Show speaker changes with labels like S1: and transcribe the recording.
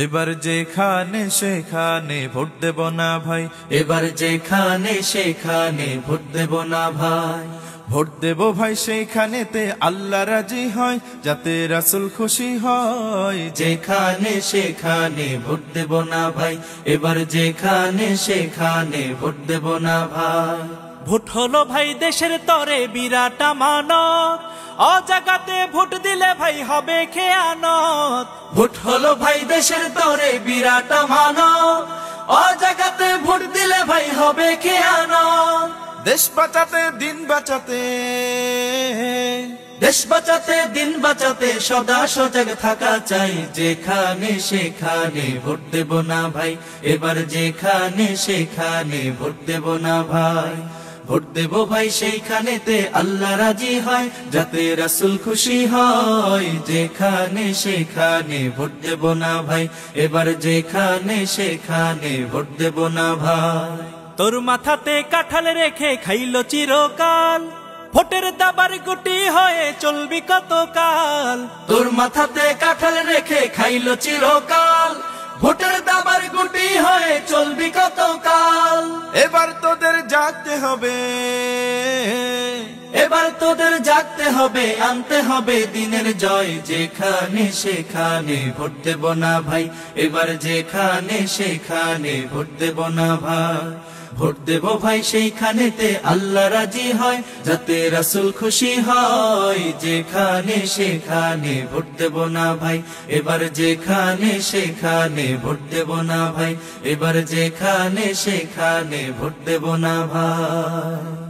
S1: এবার যেখানে সেখানে ভোট দেব না ভাই,
S2: এবার যেখানে সেখানে ভোট দেব না ভাই।
S1: ভোট দেব ভাই সেইখানেতে আল্লাহ রাজি হয়, যাতে রাসূল খুশি হয়।
S2: যেখানে সেখানে ভোট দেব না ভাই, এবার যেখানে সেখানে ভোট দেব না ভাই।
S3: ভোট হলো ভাই দেশের তরে বিরাট আমানত, অজাগাতে ভোট দিলে ভাই হবে খেয়ানত।
S2: ভোট হলো ভাই দেশের তরে বিরাট আমানত, অজাগাতে ভোট দিলে ভাই হবে খেয়ানত।
S1: দেশ বাঁচাতে দিন বাঁচাতে,
S2: দেশ বাঁচাতে দিন বাঁচাতে সদা সজাগ থাকা চাই। যেখানে সেখানে ভোট দেব না ভাই, এবার যেখানে সেখানে ভোট দেব না ভাই। ভোট দেব ভাই সেইখানেতে আল্লাহ রাজি হয়, যাতে রাসূল খুশি হয়। যেখানে সেখানে ভোট দেব না ভাই, এবার যেখানে সেখানে ভোট দেব না ভাই।
S3: তোর মাথাতে কাঁঠাল রেখে খাইলো চিরকাল, ভোটের দাবার গুটি হয়ে চলবি কতকাল।
S2: তোর মাথাতে কাঁঠাল রেখে খাইলো চিরকাল, ভোটের দাবার গুটি হয়ে চলবি কতকাল।
S1: এবার তোদের জাগতে হবে,
S2: এবার তোদের জাগতে হবে, আনতে হবে দিনের জয়। যেখানে সেখানে ভোট দেব না ভাই, এবার যেখানে সেখানে ভোট দেব না ভাই। ভোট দেব ভাই সেইখানেতে আল্লাহ রাজি হয়, যাতে রাসূল খুশি হয়। যেখানে সেখানে ভোট দেব না ভাই, এবার যেখানে সেখানে ভোট দেব না ভাই। এবার যেখানে সেখানে ভোট দেব না ভাই।